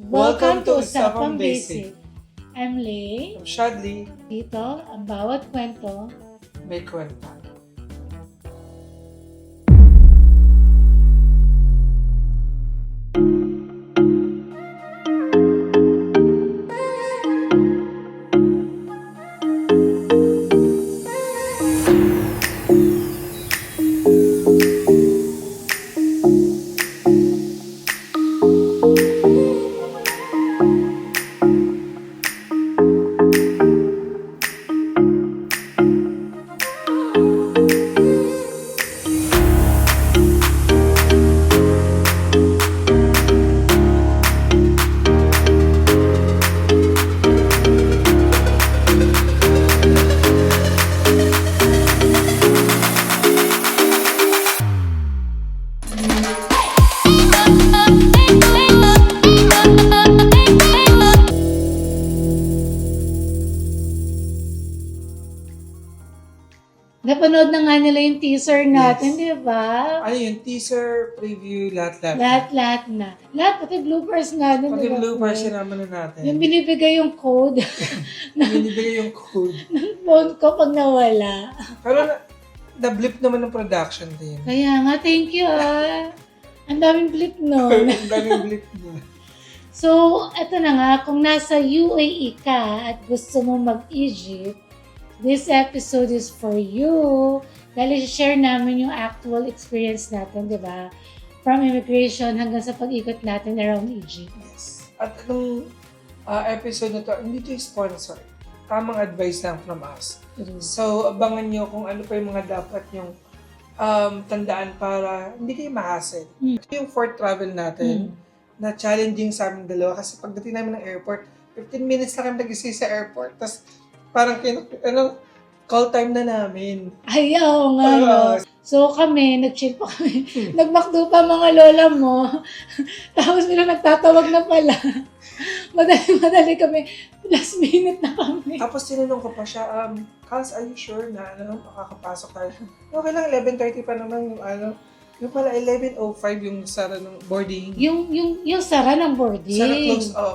Welcome to Usapang Basic. I'm Lay. I'm Shadley. Dito, ang bawat kwento. May kwenta. Napanood na nga nila yung teaser natin, Yes. di ba? Ano yun? Teaser, preview, lahat-lahat. Lahat na. Lahat, pati bloopers nga din. Pati di ba? bloopers sinama na natin. Yung binibigay yung code Binibigay yung code. ng phone ko pag nawala. Pero na-blip naman ng production din. Kaya nga, thank you Ang daming blip nun. Ang daming blip na. So, eto na nga, kung nasa UAE ka at gusto mo mag-Egypt, this episode is for you. Dahil share namin yung actual experience natin, di ba? From immigration hanggang sa pag-ikot natin around Egypt. Yes. At anong episode na to, hindi ito sponsor. Tamang advice lang from us. So, abangan nyo kung ano pa yung mga dapat yung tandaan para hindi kayo ma-hassle. Ito yung fourth travel natin na challenging sa aming dalawa kasi pagdating namin ng airport, 15 minutes lang kami nag-stay sa airport. Tapos parang call time na namin. Ayaw nga, no? So kami, nag-chill pa kami. Nagmakdo pa mga lola mo. Tapos bilang nagtatawag na pala. Madali kami. Last minute na kami. Tapos tinanong ko pa siya, Kals, are you sure na makakapasok tayo? Okay lang, 11:30 pa naman yung pala 11:05 yung sara ng boarding. Yung sara ng boarding. Sara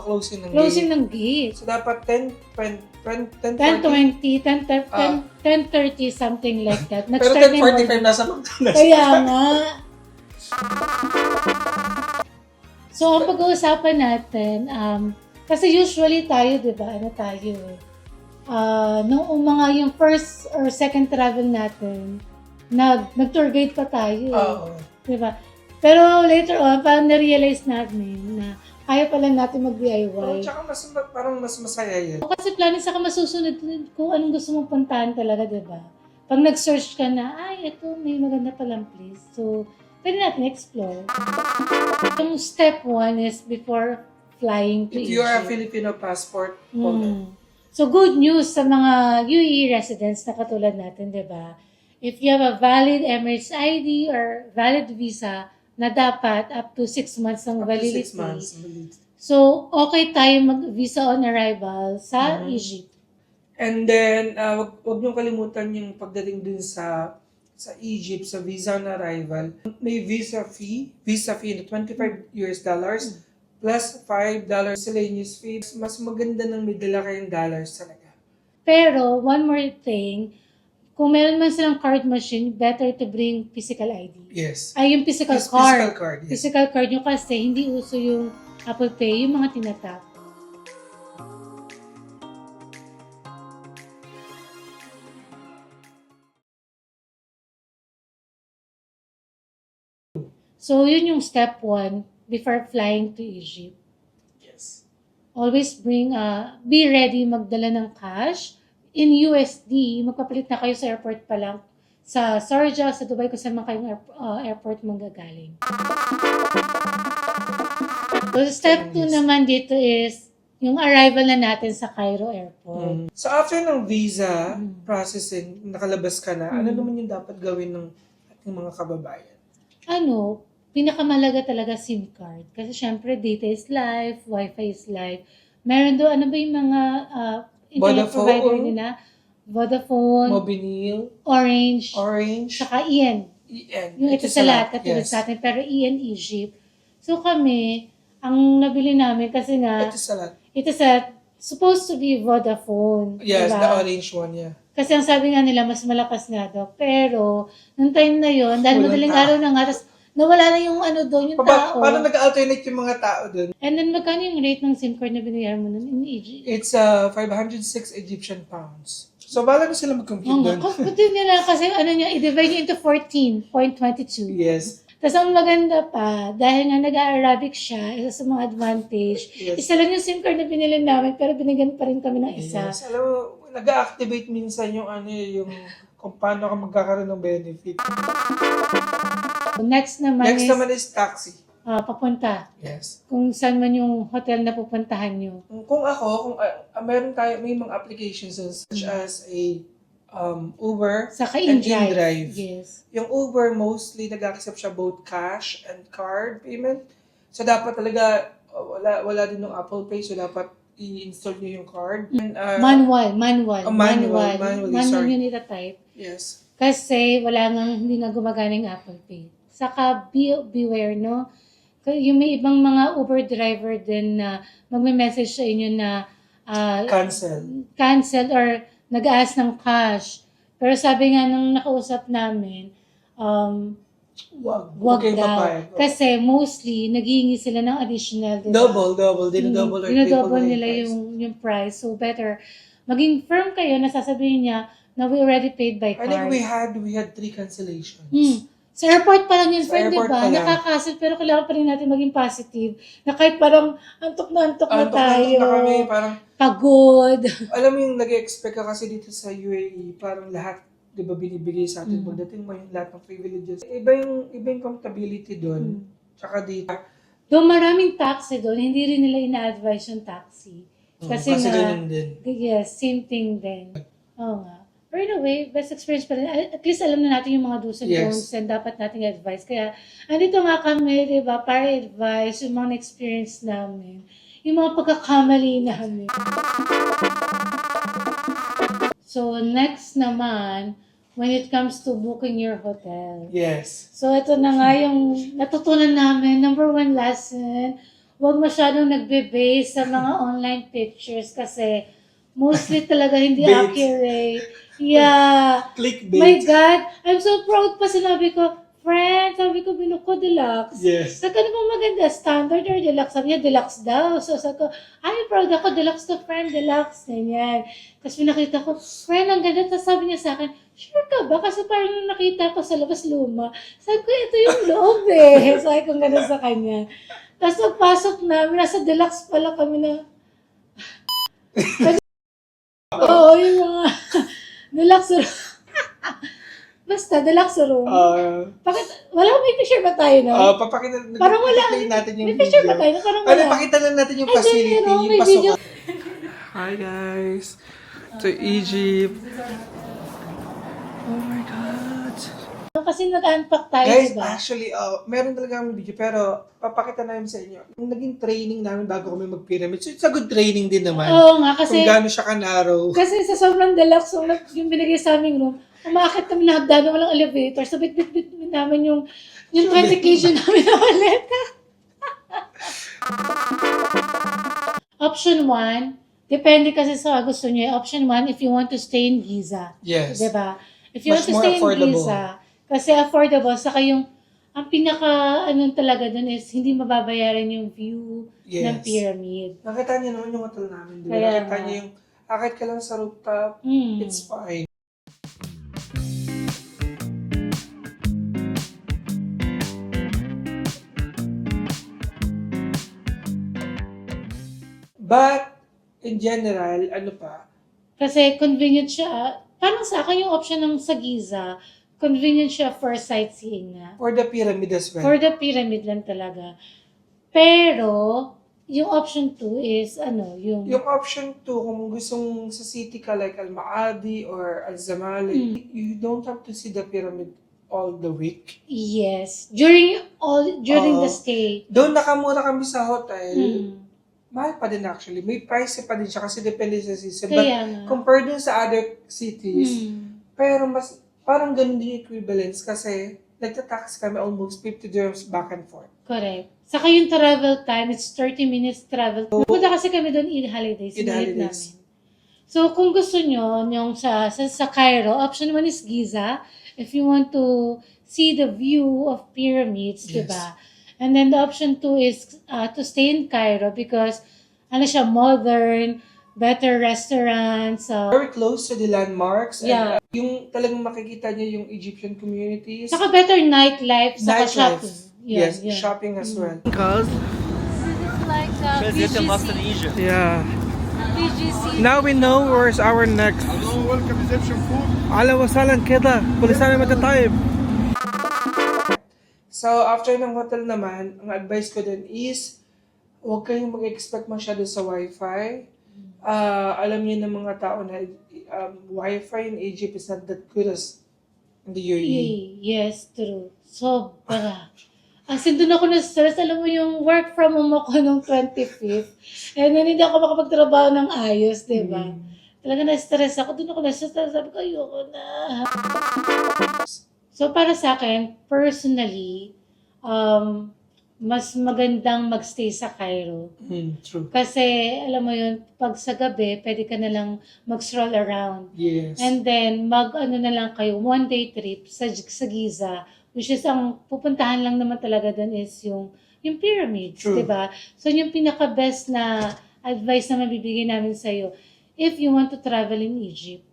closing ng Closing gate. ng gate. So dapat 10:30 something like that. Pero Nag-start na yung 10:45 boarding. nasa McDonald's. Kaya nga. So, ang pag-uusapan natin, kasi usually tayo, di ba, nung mga yung first or second travel natin, nag-tour guide pa tayo. Oo. Di ba? Pero later on, parang na-realize natin na kaya pala natin mag-DIY. Tsaka parang mas masaya yan. Kasi plano sa masusunod kung anong gusto mong puntahan talaga, di ba? Pag nag-search ka na, ito, may maganda palang place. So, pwede natin explore. Yung step 1 is before flying to If Egypt. you are a Filipino passport holder. So, good news sa mga UAE residents na katulad natin, di ba? If you have a valid Emirates ID or valid visa na dapat up to 6 months ng validity. 6 months. So, okay tayo mag-visa on arrival sa Egypt. And then, wag niyong kalimutan yung pagdating dun sa Egypt, sa visa on arrival. May visa fee na $25 plus $5 miscellaneous fee. Mas maganda nang may dala kayong dollars talaga. Pero, one more thing, kung meron man silang card machine, better to bring physical ID. Yes. Ay, yung physical card. Physical card, yes. Physical card nyo kasi hindi uso yung Apple Pay, yung mga tinatap. So, yun yung step 1 before flying to Egypt. Yes. Always be ready magdala ng cash. In USD, magpapalit na kayo sa airport pa lang. Sa Sharjah, sa Dubai, kung saan man kayong airport manggagaling. So, step 2 naman dito is yung arrival na natin sa Cairo Airport. So, after ng visa processing, nakalabas ka na, ano naman yung dapat gawin ng ating mga kababayan? Pinakamalaga talaga SIM card. Kasi syempre, data is life, Wi-Fi is life. Meron doon, ano ba yung mga internet provider nila? Vodafone, Mobineil, Orange, saka saka EN. EN. Yung ito sa lahat, katulad yes. sa atin, pero EN Egypt. So kami, ang nabili namin kasi nga, Ito sa lahat. it is supposed to be Vodafone. Yes, diba? the orange one, yeah. Kasi ang sabi nga nila, mas malakas nga daw. Pero, nung time na yon dahil Walang madaling tao. araw na nga, tapos nawala na yung ano doon, yung tao. Paano nag-alternate yung mga tao dun? And then, magkano yung rate ng SIM card na binayaran mo nun in Egypt? It's 506 Egyptian pounds. So, bala na sila mag-compute Oo nga, dun. kumputin nila kasi ano niya, i-divide niya into 14.22. Yes. Tapos ang maganda pa, dahil nga nag-Arabic siya, isa sa mga advantage, Yes. isa lang yung SIM card na binili namin, pero binigyan pa rin kami ng isa. Yes. Alam mo, nag-activate minsan yung kung paano ka magkakaroon ng benefit. Next naman Next naman is taxi. papunta. Yes. Kung saan man yung hotel na pupuntahan nyo. Kung may mga applications such as Uber Saka and InDrive. InDrive. Yes. Yung Uber, mostly nag-accept siya both cash and card payment. So, dapat talaga, wala din ng Apple Pay. So, dapat i-install nyo yung card. And, Manual. manually, sorry. Yun itatype. Yes. Kasi hindi nga gumagana yung Apple Pay. Saka beware, no? Yung may ibang mga Uber driver din na magme-message sa inyo na cancel or nag-aas ng cash. Pero sabi nga nung nakausap namin, wag Okay, daw. papayag. Kasi mostly, naghihingi sila ng additional. Diba? Double. Dinodouble or triple Dinodouble na nila price. yung price. So better, maging firm kayo na sasabihin niya na we already paid by I card. think we had 3 cancellations. Sa airport pa lang yun, Sa friend, di airport ba? pa lang. Nakakasit, pero kailangan pa rin natin maging positive. Na kahit parang antok na tayo. Na kami, parang, Pagod. alam mo yung nag-expect ka kasi dito sa UAE, parang lahat, di ba, binibigay sa atin. Pagdating mo yung lahat ng privileges. Iba yung comfortability doon. Tsaka dito. Though maraming taxi doon, hindi rin nila ina-advise yung taxi. Kasi nga, ganun din. yes, same thing din. Oo nga. But anyway, best experience pa rin. At least alam na natin yung mga do's and Yes. don'ts and dapat nating advice. Kaya, andito nga kami, di ba, para advice yung mga experience namin. Yung mga pagkakamali namin. So, next naman, when it comes to booking your hotel. Yes. So, ito na nga yung natutunan namin. Number 1 lesson, huwag masyadong nagbe-base sa mga online pictures kasi mostly talaga hindi Bait. accurate. Yeah. Clickbait. My God, I'm so proud pa. Sinabi ko, friend, sabi ko, binuko ko deluxe. Yes. Sabi ko, ano bang maganda? Standard or deluxe? Sabi niya, deluxe daw. So, sabi ko, ay, proud ako, deluxe to friend, deluxe. Ganyan. Tapos pinakita ko, friend, ang ganda. Tapos sabi niya sa akin, sure ka ba? Kasi parang nung nakita ko sa labas luma. Sabi ko, ito yung loob eh. Sabi ko gano'n sa kanya. Tapos pagpasok namin, nasa deluxe pala kami na. Oo, yung mga deluxe room. Basta, deluxe room. Bakit? May picture ba tayo na? Papakita Parang wala. natin yung May picture ba video. tayo? Parang wala. Pakita lang natin yung Ay, facility, meron, yung may video. pasukan. Hi guys, to Egypt. Oh my God. Kasi nag-unpack tayo, Guys, diba? actually, meron talaga kami video, pero papakita namin sa inyo. Yung naging training namin bago kami mag-pyramid. So, it's a good training din naman. Oo nga, kasi Kung gaano siya kanaraw. Kasi sa sobrang deluxe yung binigay sa aming room, umakit kami na hagdanan, walang elevator. So, bit namin yung 20 kg namin na maleta. Option 1, depende kasi sa gusto niyo. Option 1, if you want to stay in Giza. Yes. Diba? If you Much want to more stay affordable. in Giza, kasi affordable, saka ang pinaka, talaga dun is, hindi mababayaran yung view ng Yes. pyramid. Nakita niyo naman yung hotel namin. Diba? Kaya Nakita nga. niyo yung akit ka lang sa rooftop. Mm. It's fine. But, in general, ano pa? Kasi convenient siya. Parang sa akin yung option ng sa Giza, convenient siya for sightseeing nga. For the pyramid as well. For the pyramid lang talaga. Pero, yung option 2 is, yung Option 2, kung gustong sa city ka like Al-Maadi or Al-Zamalek, you don't have to see the pyramid all the week. yes. During the stay. Doon nakamura kami sa hotel, Mm. mahal pa din actually. May price pa din siya kasi depende sa season. Kaya But nga. compared dun sa other cities, pero mas parang ganun din yung equivalence kasi nagtatax kami almost 50 dirhams back and forth. Correct. Saka yung travel time, it's 30 minutes travel. Pupunta kasi kami doon Eid holidays. Eid Sinilip holidays. namin. So, kung gusto nyo, yung sa Cairo, option 1 is Giza. If you want to see the view of pyramids, Yes. diba? And then the option 2 is to stay in Cairo because ano siya, modern, better restaurants. Very close to the landmarks. Yeah. And yung talagang makikita niyo yung Egyptian communities. Saka better nightlife, saka shopping. Yeah, Yes, yeah. shopping as well. Cause This is like President Mustard Egypt. Yeah. BGC. Now we know where's our next. Welcome Egyptian food. Ahlan wa sahlan كده. كل سنة وانت طيب. So, after ng hotel naman, ang advice ko din is, huwag kayong mag-expect masyado sa wifi. Alam niyo ng mga tao na wifi in Egypt is not that good as in the UAE. Yes, true. Sobra. As in, doon ako na-stress. Alam mo yung work from home ako nung 25th. And then, hindi ako makapagtrabaho ng ayos, di ba? Talaga na-stress ako. Doon ako na-stress. Sabi ko, ayoko na. So, para sa akin, personally, mas magandang magstay sa Cairo. True. Kasi, alam mo yun, pag sa gabi, pwede ka na lang mag-stroll around. Yes. And then, mag-ano na lang kayo, one-day trip sa Giza, which is ang pupuntahan lang naman talaga doon is yung pyramids, True. di ba? So, yung pinaka-best na advice na mabibigay namin sa'yo, if you want to travel in Egypt.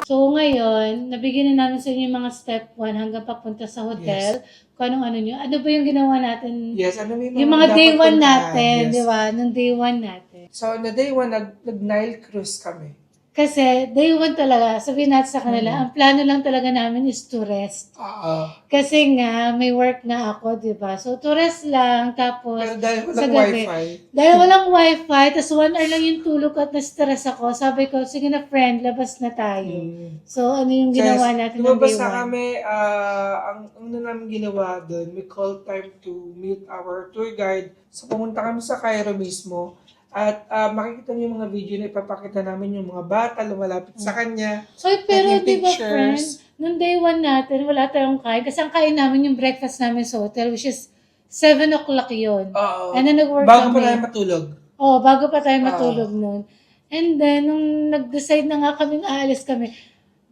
So, ngayon, nabigyan na namin sa inyo yung mga step 1 hanggang papunta sa hotel. Kung anong-ano nyo. Ano ba yung ginawa natin? Yes, ano Yung mga day 1 dapat natin, puntahan? di ba? Nung day 1 natin. So, on the day 1, nag-Nile cruise kami. Kasi, day 1 talaga, sabihin natin sa kanila, ang plano lang talaga namin is to rest. Kasi nga, may work na ako, di ba? So, to rest lang, tapos, Pero dahil sa walang gabi. wifi. Dahil walang wifi, tapos 1 hour lang yung tulog at na-stress ako, sabi ko, sige na friend, labas na tayo. So, ano yung ginawa natin ng lumabas day na 1? kami, ang namin ginawa doon, we called time to meet our tour guide. So, pumunta kami sa Cairo mismo. At makikita niyo yung mga video na ipapakita namin yung mga bata lumalapit sa kanya. Oy, pero Taking di ba pictures. friend, nung day 1 natin, wala tayong kain. Kasi ang kain namin yung breakfast namin sa hotel, which is 7 o'clock yun. Oo. And then nag-work Bago pa kami. tayo matulog. Oh, bago pa tayo matulog noon. And then, nung nag-decide na nga kaming aalis kami,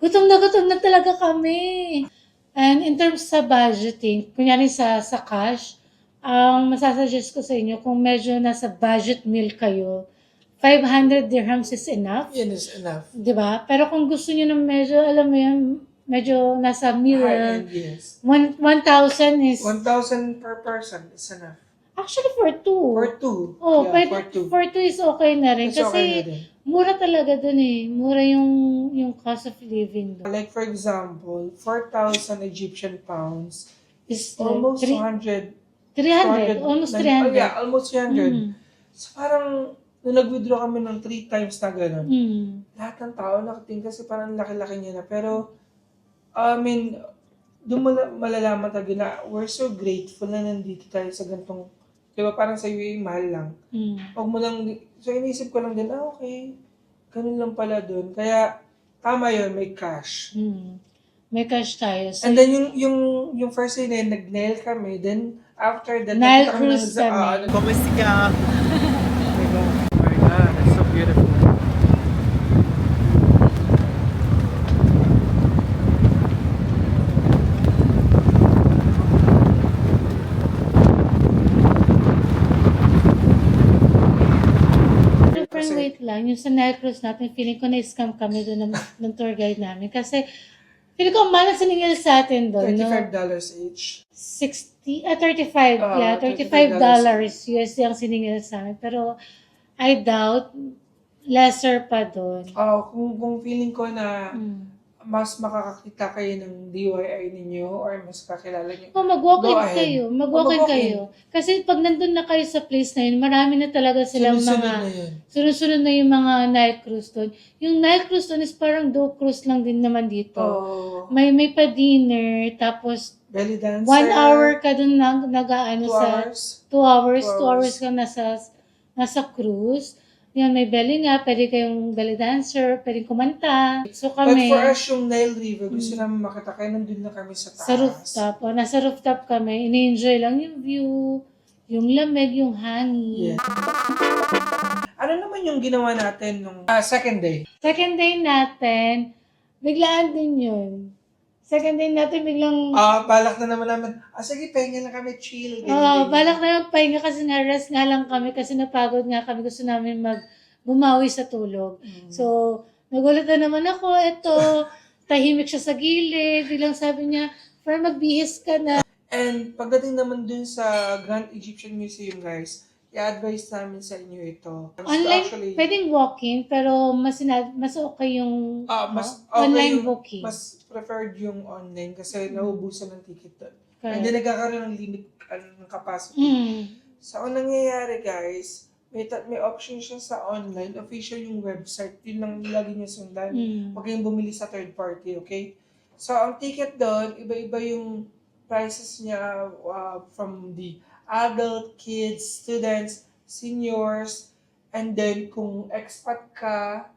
gutom na talaga kami. And in terms sa budgeting, kunyari sa cash, ang masasuggest ko sa inyo, kung medyo nasa budget meal kayo, 500 dirhams is enough. Yan is enough. Di ba? Pero kung gusto niyo ng medyo, alam mo yun, medyo nasa meal, High-end, yes. 1,000 is, 1,000 per person is enough. actually for two. For two. Oh, Yeah, pwede, for two. for two is okay na rin. It's Kasi, okay na din. mura talaga dun eh. Mura yung cost of living dun. Like for example, 4,000 Egyptian pounds Is almost 300, 200. almost Oh 300. yeah, almost 300. Mm. So parang, nung nag-withdraw kami ng 3 times na gano'n, Mm. lahat ng tao nakatingin kasi parang laki-laki niya na. Pero, I mean, doon mo malalaman talaga na we're so grateful na nandito tayo sa gantong, di ba parang sa UAE, mahal lang. Mm. Huwag mo lang, so inisip ko lang din, okay, ganun lang pala doon. Kaya, tama yun, may cash. Mm. May cash tayo. So, And then yung first day na yun, nag-nail kami. Then after that, Nile nakita kami cruise kami. Kumusta ka? Diba? Oh my God, it's so beautiful. different wait lang. Yung sa Nile Cruise natin, feeling ko na-scam kami doon ng tour guide namin. Kasi, feeling ko, ang mahal na siningil sa atin doon. No? $35 each. 35. Yeah, $35 USD ang siningil sa amin. Pero, I doubt, lesser pa doon. Kung feeling ko na mas makakakita kayo ng DIY ninyo or mas kakilala nyo. Mag-walk-in Go ahead. kayo. Mag-walk-in kayo. Kasi pag nandun na kayo sa place na yun, marami na talaga silang Sunod-sunod mga... na yun. Sunod-sunod na yung mga night cruise doon. Yung night cruise doon is parang do cruise lang din naman dito. Oh, May pa-dinner, tapos belly dancer. 1 hour ka doon nag-aano 2 sa... hours. 2 hours. 2 2 hours. hours ka nasa cruise. Yan, may belly nga, pwede kayong belly dancer, pwede kumanta. So But kami, for us, yung Nile River, gusto namin makita, kaya nandun na kami sa taas. sa rooftop, o nasa rooftop kami, ini-enjoy lang yung view, yung lamig, yung hangin. Yeah. Ano naman yung ginawa natin nung second day? Second day natin, biglaan din yun. Second day natin biglang, Balak na naman namin, sige, pahinga na kami, chill. ganyan. balak na magpahinga kasi nga rest nga lang kami kasi napagod nga kami. Gusto namin bumawi sa tulog. So, nagulat na naman ako. Ito, tahimik siya sa gilid. Biglang sabi niya, Fern, magbihis ka na. And pagdating naman dun sa Grand Egyptian Museum, guys, i-advise namin sa inyo ito. Online, pwedeng walk-in, pero mas okay yung mas online yung- booking. Mas preferred yung online kasi nauubusan ng ticket doon. Correct. Hindi nagkakaroon ng limit ng capacity. Mm. So, ang nangyayari, guys, may option siya sa online. Official yung website. Yun lang lagi niyo sundan. Mm. Huwag kayong bumili sa third party, okay? So, ang ticket doon, iba-iba yung prices niya from the adult, kids, students, seniors, and then kung expat ka,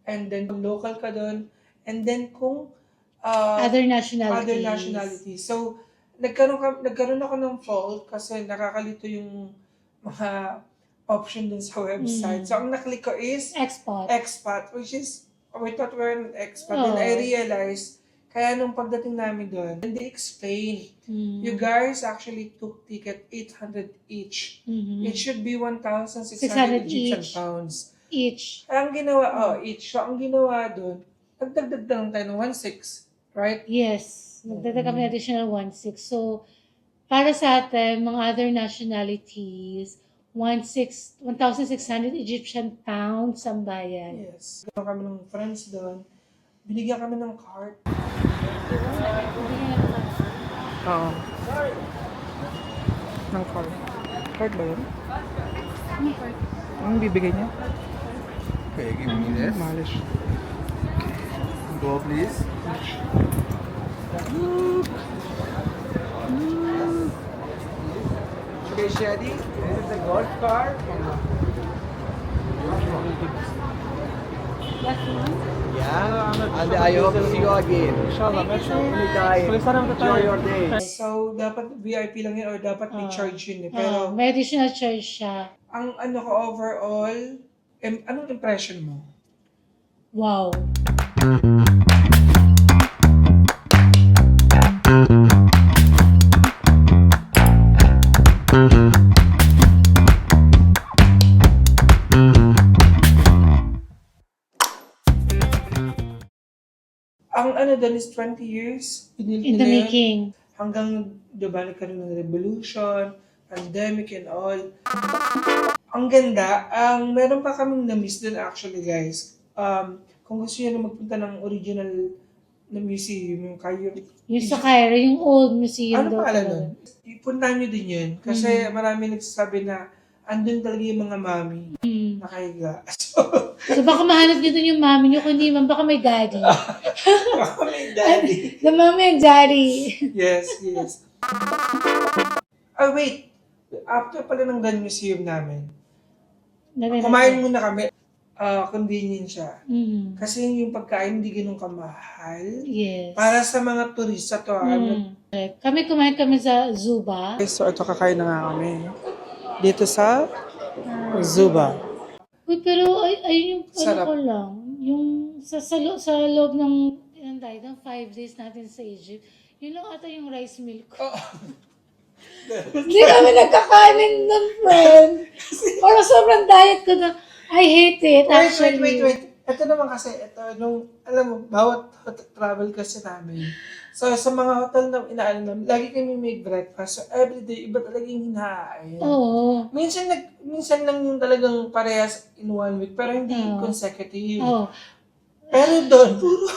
and then kung local ka doon, and then kung Other nationalities. other nationalities. So, nagkaroon ako ng fault kasi nakakalito yung mga option dun sa website. So, ang naklik ko is expat, which is, we thought we were an expat. Then I realized, kaya nung pagdating namin doon, they explain, you guys actually took ticket 800 each. It should be 1,600 Egyptian each. pounds. Each. Ang ginawa, each. So, ang ginawa doon, nagdagdag lang tayo ng 1,600, right? Yes. Nagdagdag kami ng additional 1,600. So, para sa atin, mga other nationalities, 1,600 Egyptian pounds ang bayad. Yes. Ganoon kami ng friends doon. Binigyan kami ng card. Oo. Ng card. Card ba yun? Anong bibigay niya? Okay, give me this. Malish. Go, please. Okay, Shadi, this is the gold card. Yeah. And I hope to see you again. Inshallah, Anytime. Enjoy your day. So, dapat VIP lang yun or dapat may charge yun eh. Pero, May additional charge siya. ang ano ko overall, anong impression mo? Wow. Ang ano doon is 20 years. In the making. Hanggang, diba, nagkaroon ng revolution, pandemic and all. Ang ganda. Meron pa kaming na-miss doon actually, guys. Kung gusto nyo na magpunta ng original na museum, yung Cairo. Yung sa Cairo, yung old museum Ano daw. pa alam nun? Ipuntahan nyo din yun. Kasi marami nagsasabi na andun talaga yung mga mami nakahiga. So baka mahanap nyo dun yung mami nyo, kundi man baka may daddy. May daddy. The mommy and daddy. Yes. Wait. After pala ng Grand Museum namin, kumain muna kami. Convenient siya. Kasi yung pagkain hindi ganun kamahal. Yes. Para sa mga turista to. Kami kumain kami sa Zuba. So ito kakain na nga kami. Dito sa Zuba. Uy, pero ayun yung Sarap. ko lang. Yung sa loob ng 5 days natin sa Egypt, yun lang ata yung rice milk. Hindi kami nagkakanin nun, friend. Para sobrang diet ko na. I hate it, actually. Wait. Ito naman kasi, alam mo, bawat travel kasi namin. So, sa mga hotel na inaalam namin, lagi kami may breakfast. So, everyday, iba talaga yung hinahain. Oo. Minsan lang yung talagang parehas in 1 week, pero hindi consecutive. Oh. Pero doon, puro.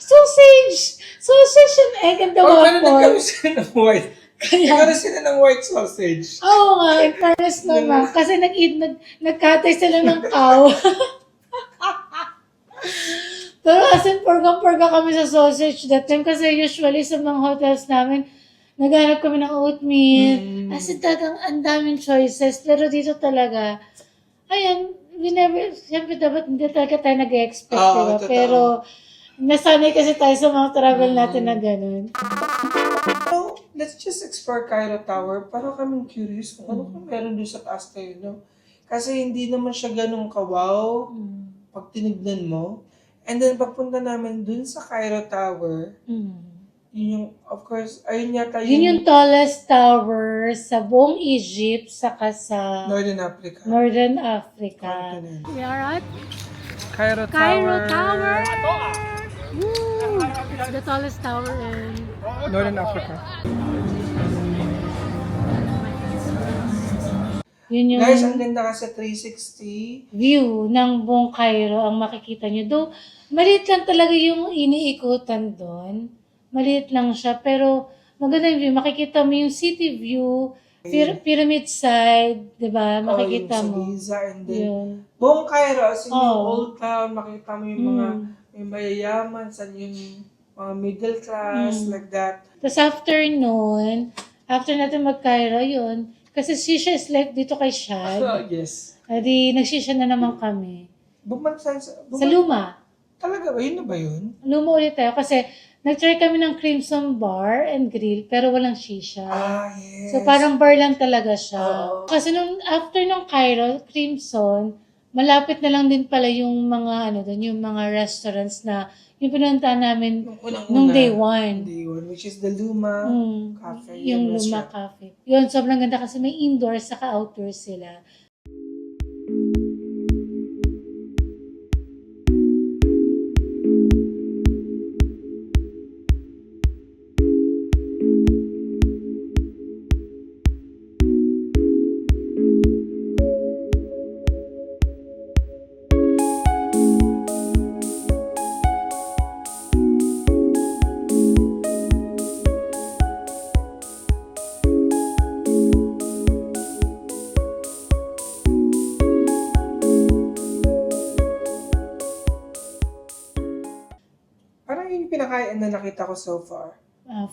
Sausage and egg and the Pero waffle. nagkaroon sila ng white. Nagkaroon sila ng white sausage. Oo nga, in fairness naman. Kasi nagkatay sila ng cow. Pero as in, purga kami sa sausage that time. Kasi usually sa mga hotels namin, naghanap kami ng oatmeal. As in, ang daming choices. Pero dito talaga, ayan, siyempre dapat hindi talaga tayo nag-expect, Oo, diba? totoo. Pero, nasanay kasi tayo sa mga travel natin na ganun. So, let's just explore Cairo Tower. Parang kaming curious kung ano kung meron doon sa taas tayo, no? Kasi hindi naman siya ganun kawaw pag tinignan mo. And then, pagpunta namin dun sa Cairo Tower, yun yung, of course, ayun yata Yun yung tallest tower sa buong Egypt, saka sa Northern Africa. Northern Africa. Continent. We are at Cairo Cairo Tower! Woo! It's the tallest tower in Northern Africa. yun yung Guys, ang ganda kasi 360. view ng buong Cairo ang makikita nyo. Though, maliit lang talaga yung iniikutan doon. Maliit lang siya, pero maganda yung view. Makikita mo yung city view, pyramid side, di ba? Makikita Yung mo. sa Giza, and then Yun. buong Cairo, as in yung Oh. old town, makikita mo yung mga may mayayaman, saan yung mga middle class, like that. Tapos after noon, after natin mag-Cairo, yun, kasi Shisha is like dito kay Shad. Yes. Adi, nagsisha na naman kami. Bumansa Sa Luma. Talaga ba? Yun na ba yun? Luma ulit tayo kasi nag-try kami ng Crimson Bar and Grill pero walang shisha. Yes. So parang bar lang talaga siya. Oo. Kasi nung after nung Cairo, Crimson, malapit na lang din pala yung mga ano doon, yung mga restaurants na yung pinuntahan namin Yung unang-una. nung day one. Day one, which is the Luma Cafe. Yung and Luma restaurant. Cafe. Yun, sobrang ganda kasi may indoor saka outdoor sila. Parang yun yung pinakain na nakita ko so far.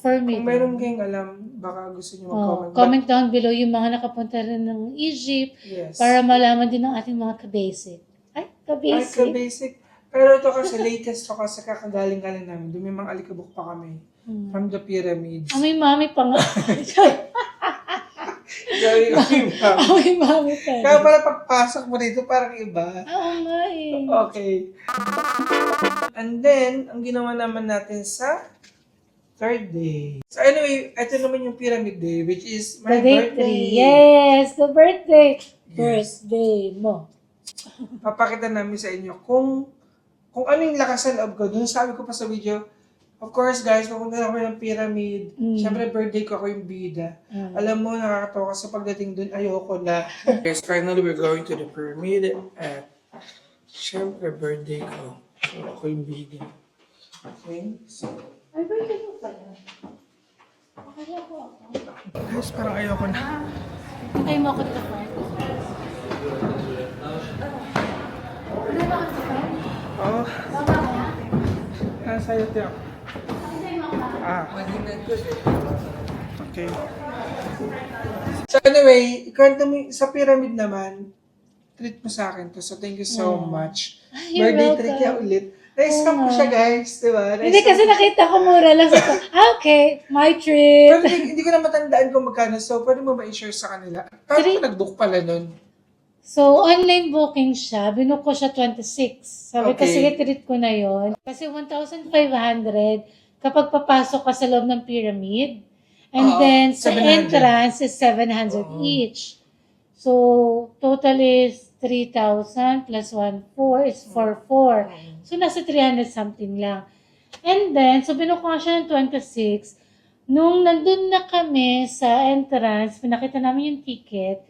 For me. Kung meron kayong alam, baka gusto nyo mag-comment. Comment down below yung mga nakapunta rin ng Egypt Yes. para malaman din ng ating mga ka-basic. Ay, Ay, ka-basic. ka-basic. Pero ito kasi latest to kasi kakagaling ka lang namin. Doon may mga alikabok pa kami. From the pyramids. May mami pa nga. Gawin ko yung mami. May mami pa. Kaya pala pagpasok mo dito, parang iba. Oo nga eh. Okay. And then, ang ginawa naman natin sa third day. So anyway, ito naman yung pyramid day, which is my The day birthday. 3. Yes, the birthday. Yes. Birthday mo. Papakita namin sa inyo kung ano yung lakas ng loob ko. Doon sabi ko pa sa video, of course guys, pupunta na kami ng pyramid. Siyempre birthday ko, ako yung bida. Alam mo, nakakatawa kasi pagdating doon, ayoko na. Guys, finally we're going to the pyramid at siyempre birthday ko. So ako yung bida. Okay, so Ay, birthday mo pala. Akala ko ako. guys, parang ayoko na. Patay mo ako dito, Frank. Patay mo ako dito, Frank. Oh, Baba ka. nasa iyo tiyak. Patay mo ako. Okay. So anyway, ikwento mo sa pyramid naman, treat mo sa akin to. So thank you so much. You're Birthday welcome. treat niya ulit. Na-scam ko siya guys, di ba? Hindi kasi nakita ko mura lang sa okay, my trip. Pero hindi ko na matandaan kung magkano. So pwede mo ma-share sa kanila. Paano ko nag-book pala nun? So, online booking siya. Binook ko siya 26. Sabi ko, Okay. sige, treat ko na yon. Kasi 1,500 kapag papasok ka sa loob ng pyramid. And Oo, then, sa 700. entrance is 700 each. So, total is 3,000 plus 1,400 is 4,400. So, nasa 300 something lang. And then, so binuok ko nga siya ng 26. Nung nandun na kami sa entrance, pinakita namin yung ticket,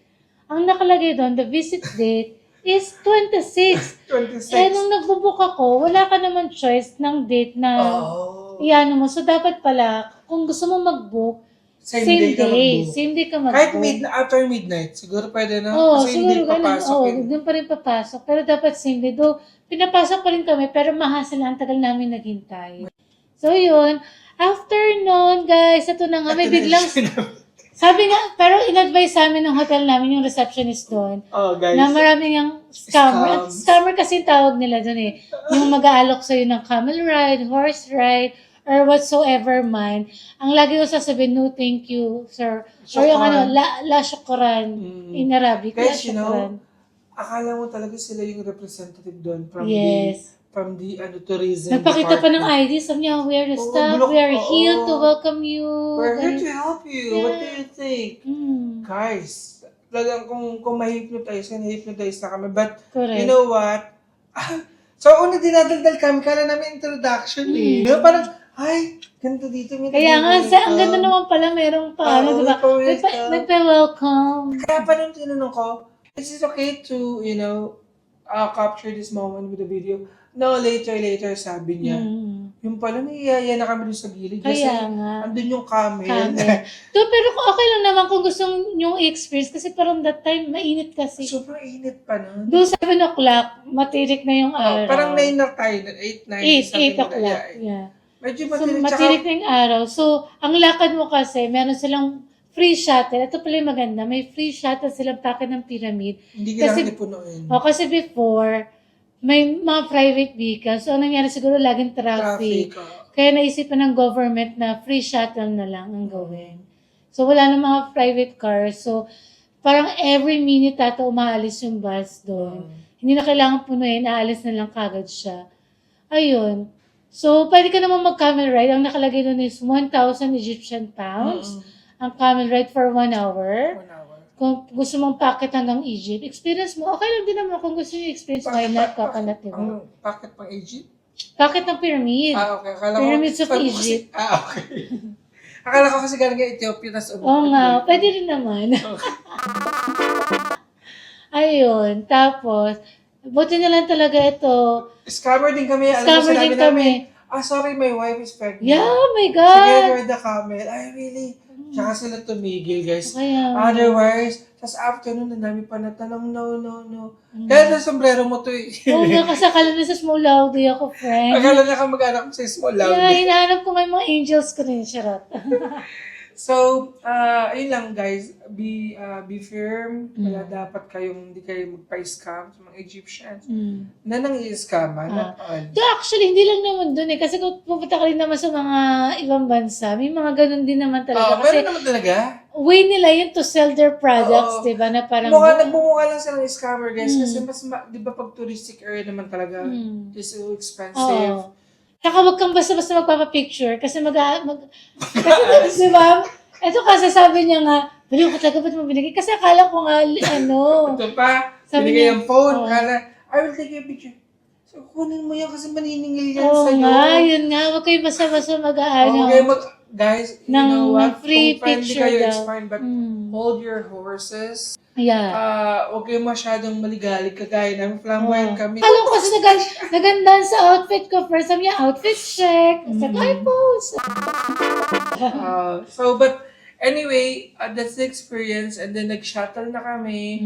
ang nakalagay doon, the visit date is 26. 26. Eh, nung nagbubook ako, wala ka naman choice ng date na Oh. iano mo. So, dapat pala, kung gusto mo mag-book, same ka day. mag-book. Same day ka mag-book. Kahit after midnight, siguro pwede na. Oo, Kasi siguro hindi ganun. papasok Oo, yun. doon pa rin papasok. Pero dapat same day. Though, pinapasok pa rin kami, pero mahasal ang tagal namin naghintay. So, yun. After nun, guys, ito na nga, may Ito na biglang, yung sinabi. Sabi nga, pero in-advise sa amin ng hotel namin, yung receptionist doon, Oh, guys. na maraming yung scammer. At Scams. scammer kasi yung tawag nila doon eh. Yung mag-aalok sa'yo ng camel ride, horse ride, or whatsoever man. Ang lagi ko sasabihin, no thank you, sir. Or yung Shukran. la shukran in Arabic. La Guys, you know, shukran. akala mo talaga sila yung representative doon from Yes. the tourism Nagpakita pa ng department. ID. Sabi niya, we are the Oo, staff. bulok- We are here to oo. welcome you. We're here Ganun. to help you. Yeah. What do you think? Guys, talagang kung ma-hypnotize ka, na-hypnotize na kami. But, Correct. you know what? So, una dinadaldal kami, kala namin introduction eh. Diba, parang, ay, ganito dito. May Kaya nga, nag-welcome. ang ganda naman pala, merong pa, Oo, diba? may pa-welcome. May pa-welcome. Kaya pa nung tinanong ko, is it okay to, capture this moment with the video? No, later, sabi niya. Yung pala, naiyaya na kami dun sa gilid. Kasi, Kaya nga. andun yung camel. Camel. Pero kung okay lang naman kung gusto nyo i-experience kasi parang that time, mainit kasi. Sobrang init pa nun. Doon 7 o'clock, matirik na yung araw. Parang 9 na tayo, 8 8 o'clock. Yeah. Medyo So, matirik. matirik na yung araw. So, ang lakad mo kasi, meron silang free shuttle. Ito pala yung maganda. May free shuttle silang packet ng pyramid. Hindi Kasi- kailangan ipunuin. Kasi before, may mga private vehicles. So, ang nangyari siguro laging traffic. Kaya naisipan ng government na free shuttle na lang ang gawin. So, wala na mga private cars. So, parang every minute umaalis yung bus doon. Hindi na kailangan punuin, aalis na lang kagad siya. Ayun. So, pwede ka naman mag-camel ride. Ang nakalagay doon is 1,000 Egyptian pounds. Ang camel ride for 1 hour. 1 hour. Kung gusto mong packet hanggang Egypt, experience mo. Okay lang din naman kung gusto nyo experience, why not coconut, diba? Ang packet pang Egypt? Packet ng pyramid. Okay. Akala Pyramids of Paano Egypt. Kasi, okay. Akala ko kasi galing ka Ethiopia, tas Oo nga, pwede rin naman. Ayun, tapos, buti na lang talaga ito. Scammer din kami. Alam mo, Scammer sinabi din kami. namin, sorry, my wife is pregnant. Yeah, oh my Sige, God! you're the camel. Ay, really? Tsaka sila tumigil, guys. Kaya, Otherwise, tas after nun, ang dami pa natanong, no. Kaya na sombrero mo to eh. oo nga, kasi akala na sa small Laudi ako, friend. Akala na ka mag-anak mo sa small loud. Kaya, hinahanap ko nga yung mga angels ko rin, charot. So, ayun lang guys, be firm. Wala dapat hindi kayo magpa-scam sa mga Egyptians. Na nang i-scam, not all. So actually, hindi lang naman dun eh. Kasi kung pupunta ka rin naman sa mga ibang bansa, may mga ganun din naman talaga. Kasi Meron naman talaga. way nila yun to sell their products, Oo. di ba? Na parang, Nagmumukha lang sila ng scammer guys. Kasi di ba pag touristic area naman talaga, is so expensive. Oo. Saka wag kang basta-basta magpapapicture kasi kasi di ba? Ito kasi sabi niya nga, baliw ko talaga ba't mo binigay? Kasi akala ko nga, Ito pa, Sabi binigay niya, ang phone. oo. Kala, I will take your picture. So, kunin mo yan kasi maniningil yan Oo sa'yo. nga, yun nga. Huwag kayo basta-basta mag-aano. Okay, guys, you Ng know what? free Kung friendly picture kayo, daw. it's fine, but hold your horses. Yeah. Huwag kayo masyadong maligalig kagaya namin. Flamboyant kami. Alam ko kasi nagandaan sa outfit ko. First time niya, outfit check. Sa pose. But anyway, that's the experience. And then nag-shuttle na kami.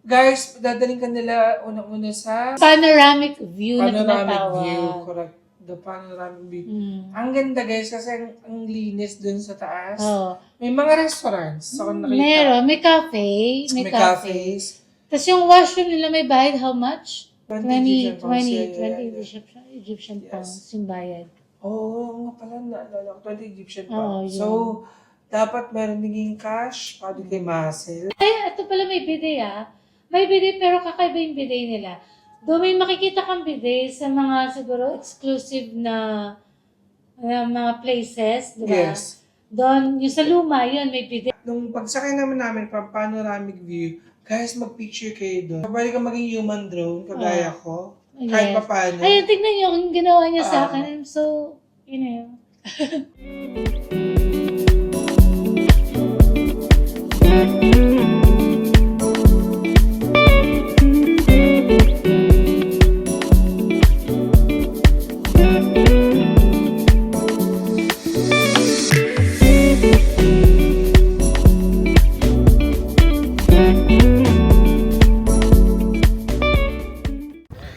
Guys, dadaling ka nila unang-una sa Panoramic view na panoramic tinatawag. view. Correct. The panoramic view. Ang ganda guys kasi ang linis dun sa taas. Oh. May mga restaurants. So, kung nakita. Meron. May cafe. May cafe. cafes. Tapos yung washroom nila may bayad, how much? 20 Egyptian pounds. 20 Egyptian pounds yung bayad. Oo, nga pala, naalala ko, 20 Egyptian Oo, pounds. yun. So, dapat meron naging cash, pwede kay muscle. Ay, ito pala may bidet ah. May bidet pero kakaiba yung bidet nila. Doon may makikita kang bidet sa mga siguro exclusive na mga places, di ba? Yes. Doon, yung sa luma, yun, may bidet. Nung pagsakay namin from panoramic view, guys, mag-picture kayo doon. Pwede ka maging human drone, kagaya ko. Kahit pa paano. Ayun, tignan niyo kung ginawa niya sa akin. I'm so, you know.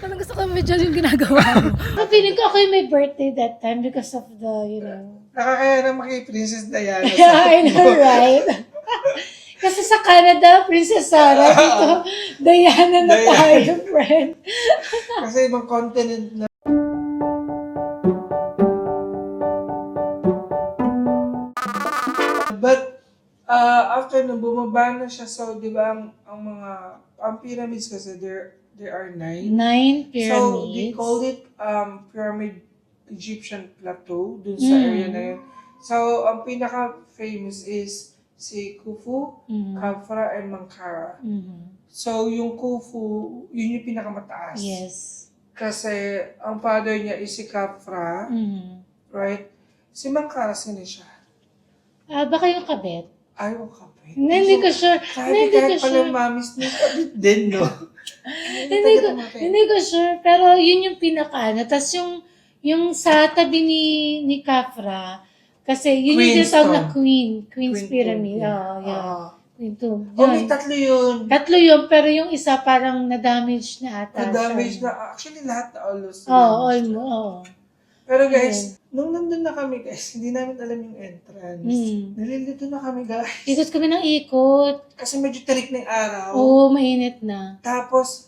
Parang gusto ko medyo yung ginagawa mo. Feeling ko ako yung may birthday that time because of the, you know. Nakakaya na maki Princess Diana. Yeah, I know, right? Kasi sa Canada, Princess Sarah, dito, Diana na Diana. tayo, friend. Kasi ibang continent na. But, after nung bumaba na siya, so, di ba, ang pyramids kasi, there are 9. 9 So, they pyramids. call it Pyramid Egyptian Plateau, dun sa area na yun. So, ang pinaka-famous is si Khufu, Khafra, and Menkaure. So, yung Khufu, yun yung pinakamataas. Yes. Kasi, ang father niya is si Khafra, right? Si Menkaure, sino siya? Baka yung kabet. Ayaw kapit. Hindi ko sure. Kahit Hindi ko kahit pala sure. mamis niya, kabit din, no? Hindi ko sure. Pero yun yung pinaka-ano. Tapos yung sa tabi ni Khafra, kasi yun yung Queen's tinatawag na Tomb. Queen's Pyramid. Oo, yeah. Queen Tomb. Oh, may Yun. tatlo yun. Tatlo yun, pero yung isa parang na-damage na ata. Na-damage siya. na. Actually, lahat na almost. Oo, almost. Pero guys, nung nandun na kami guys, hindi namin alam yung entrance. Nalilito na kami guys. Ikot kami ng ikot. Kasi medyo tarik ng araw. Oo, mainit na. Tapos,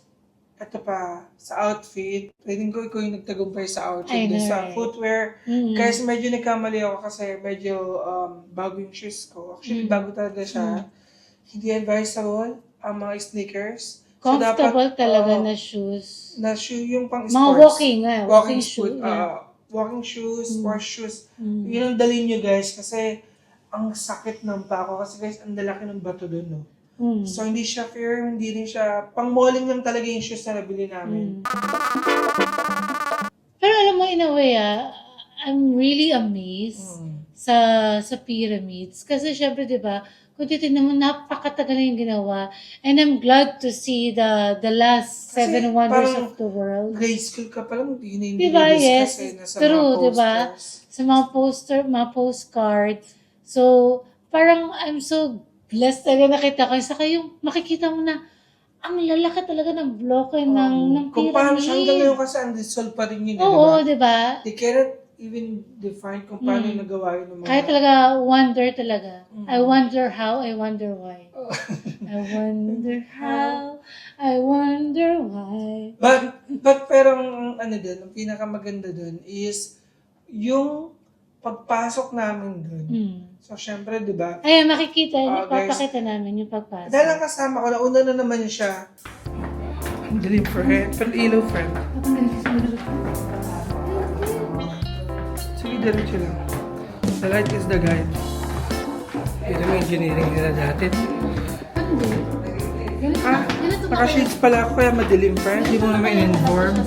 eto pa, sa outfit, pwedeng ko ikaw yung nagtagumpay sa outfit. I know, Sa right? footwear. Guys, medyo nagkamali ako kasi medyo bago yung shoes ko. Actually, bago talaga siya. Hindi advisable ang mga sneakers. Comfortable talaga na shoes. Na shoe yung pang sports. Mga walking nga. Walking shoe. shoes. Yeah. Walking shoes, sports shoes. Yun ang dalhin nyo guys kasi ang sakit ng pako. Kasi guys, ang lalaki ng bato doon. No? So hindi siya fair, hindi rin siya, pang malling lang talaga yung shoes na nabili namin. Pero alam mo, in a way, I'm really amazed sa pyramids. Kasi syempre, di ba, kung titignan mo, napakatagal na yung ginawa. And I'm glad to see the last Kasi 7 wonders parang of the world. grade school ka pa lang, hindi Diba? nililist Yes. kasi nasa True, mga diba? posters. Sa mga postcard. So, parang I'm so blessed talaga nakita ko. Saka yung makikita mo na ang lalaki talaga ng bloke ng Kung paano siya hanggang ngayon pyramid. kasi unresolved pa rin yun. Oo, diba? diba? They cannot even define kung paano yung nagawa yun ng mga... Kaya talaga, wonder talaga. I wonder how, I wonder why. I wonder how, I wonder why. But pero ang ano dun, ang pinakamaganda dun is yung pagpasok namin dun. So, syempre, di ba? Ayan, makikita, Guys, papakita namin yung pagpasok. dahil ang kasama ko, nauna na naman siya. Ang dilim, friend. Pero ilaw, friend. Sige, diretso lang. The light is the guide. Ito may engineering nila dati. Naka-shades pala ako kaya madilim, friend. Hindi mo naman in-inform.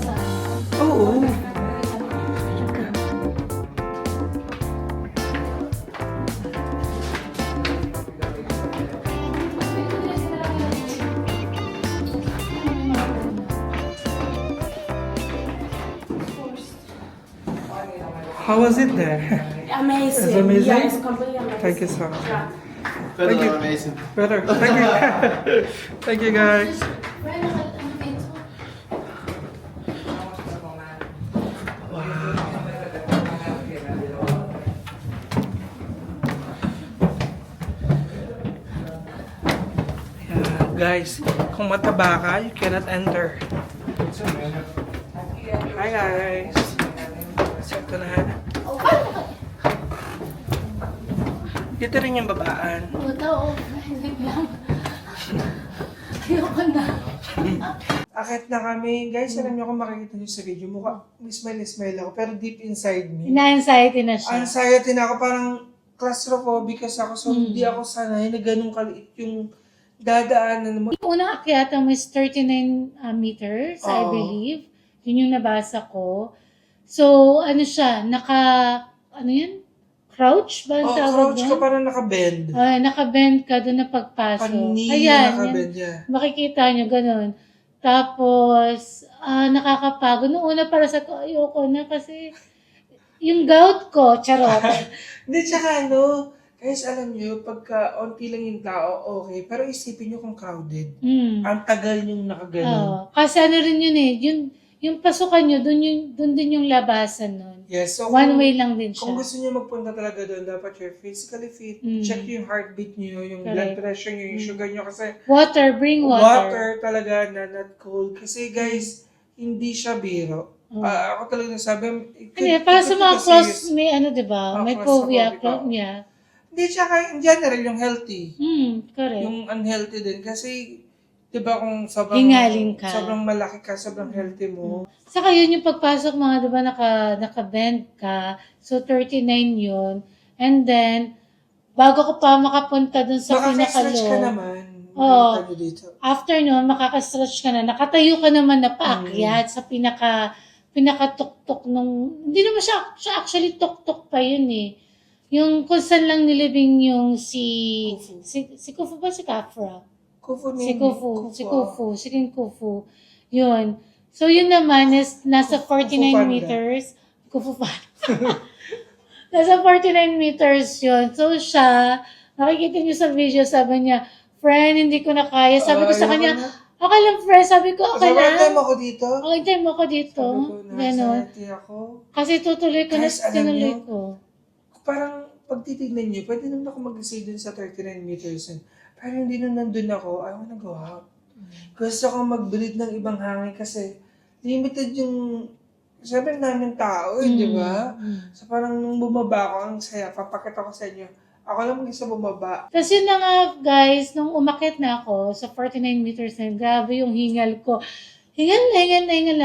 Oo. How was it there? Amazing. It's amazing? Yeah, it's completely amazing. Thank you so much. Better Thank you. than amazing. Better. Thank you. Thank you, guys. Yeah, guys, kung mataba ka, you cannot enter. Hi, guys. Set ko na. Dito rin yung babaan. Oo, hindi lang. Ayoko na. Akit na kami. Guys, alam niyo kung makikita niyo sa video, mukha, smile ako. Pero deep inside me, Ina-anxiety na siya. anxiety na ako. Parang claustrophobic kasi ako. So, hindi ako sanay na ganun kaliit yung dadaanan mo. Yung unang akyatan mo is 39 meters, I Oo. believe. Yun yung nabasa ko. So, ano siya, ano yan? Crouch ba ang Oh, tawag crouch ka doon? parang nakabend. Nakabend ka doon na pagpasok. Panini Ayan, nakabend yan. niya. Makikita nyo, ganun. Tapos, nakakapagod. Noong una para sa ko, ayoko na kasi yung gout ko, charot. Hindi, tsaka ano, guys, alam nyo, pagka onti lang yung tao, okay. Pero isipin nyo kung crowded. Ang tagal yung nakaganon. Kasi ano rin yun eh, yung yung pasukan nyo, dun din yung labasan nun. Yes. So, One way lang din kung siya. gusto niyo magpunta talaga doon, dapat you're physically fit. Mm. Check yung heartbeat niyo, yung Correct. blood pressure niyo, yung sugar niyo. Kasi Water, bring water. water talaga na not cold. Kasi guys, hindi siya biro. Ako talaga nasabi, Hindi, para sa mga close, may ano, diba? May phobia. phobia. Hindi, tsaka in general, yung healthy. Correct. Yung unhealthy din. Kasi, di ba kung Hingalin ka. sobrang malaki ka, sobrang healthy mo. Saka yun yung pagpasok mga, diba, naka-bend ka. So, 39 yun. And then, bago ko pa makapunta dun sa Makaka-stretch ka pinakaloob. naman. Oo. Tayo dito. After nun, makaka-stretch ka na. Nakatayo ka naman na paakyat sa pinaka-tuktok nung, hindi naman siya actually tuktok pa yun eh. Yung kung saan lang nilibing yung Khufu. si Khufu ba si Khafra? Khufu Si Khufu, si King Khufu. Yun. So yun naman is nasa 49 Panda. meters. Khufu pa. Nasa 49 meters yun. So siya, nakikita niyo sa video, sabi niya, friend, hindi ko na kaya. Sabi ko sa kanya, okay lang, friend. Sabi ko, okay Sabi lang. mo ako dito. Okay, time mo ako dito. Sabi ko, Ganon. nasa ako. Kasi tutuloy ko na Guys, alam tinuloy niyo, ko. Parang, pag titignan niyo, pwede naman ako mag-stay dun sa 39 meters. Pero hindi nung nandun ako, I wanna go out. Gusto ko mag-breathe ng ibang hangin kasi limited yung, sabi namin tao, di ba? So parang nung bumaba ako, ang saya, papakita ko sa inyo. Ako lang mag-isa bumaba. Tapos yun na nga, guys, nung umakit na ako sa 49 meters na yun, grabe yung hingal ko. Hingal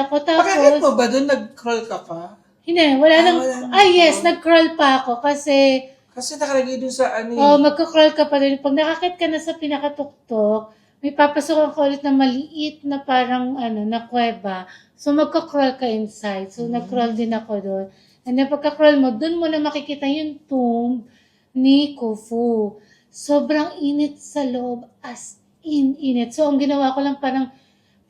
ako. Pakakit Tapos, mo ba dun? Nag-crawl ka pa? hindi, wala nang, wala nang yes, crawl. nag-crawl pa ako kasi, Kasi nakalagay dun sa ano magka-crawl ka pa rin. Pag nakakit ka na sa pinakatuktok, may papasukan ka ulit na maliit na parang, na kuweba. So, magka-crawl ka inside. So, nag-crawl din ako doon. And then, pagka-crawl mo, doon mo na makikita yung tomb ni Khufu. Sobrang init sa loob, as in init. So, ang ginawa ko lang parang,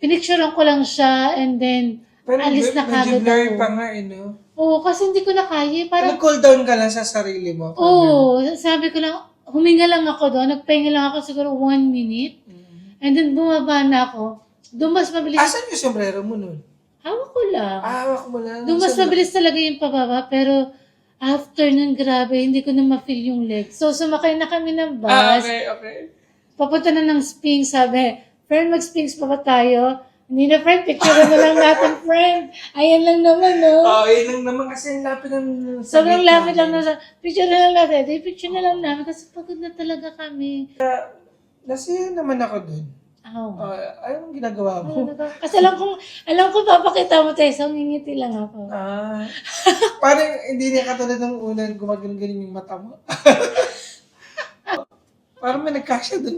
pinicturean ko lang siya, and then, Pero alis na medyo kagad blurry ako. pa nga no? Oo, kasi hindi ko na kaya. Parang, Nag-cool down ka lang sa sarili mo. oo, sabi ko lang, huminga lang ako doon. Nagpahinga lang ako siguro 1 minute. And then, bumaba na ako. Doon mas mabilis. Asan yung sombrero mo nun? Hawak ko lang. Hawak mo lang. Doon mas mabilis talaga yung pababa. Pero, after nun, grabe, hindi ko na ma-feel yung leg. So, sumakay na kami ng bus. Okay. Papunta na ng Sphinx, sabi, friend, mag-Sphinx pa ba tayo? Hindi na, friend, picture na lang natin, friend. Ayan lang naman, no? Yun lang naman kasi yung lapit ng... Sobrang lapit lang na sa, picture na lang natin. Di, picture na lang namin kasi pagod na talaga kami. Nasaya naman ako dun. Oh. Anong ginagawa mo? Kasi alam ko papakita mo tayo, so ngingiti lang ako. Parang hindi niya katulad ng unang gumagano-ganon yung mata mo. Parang may nagkasya dun.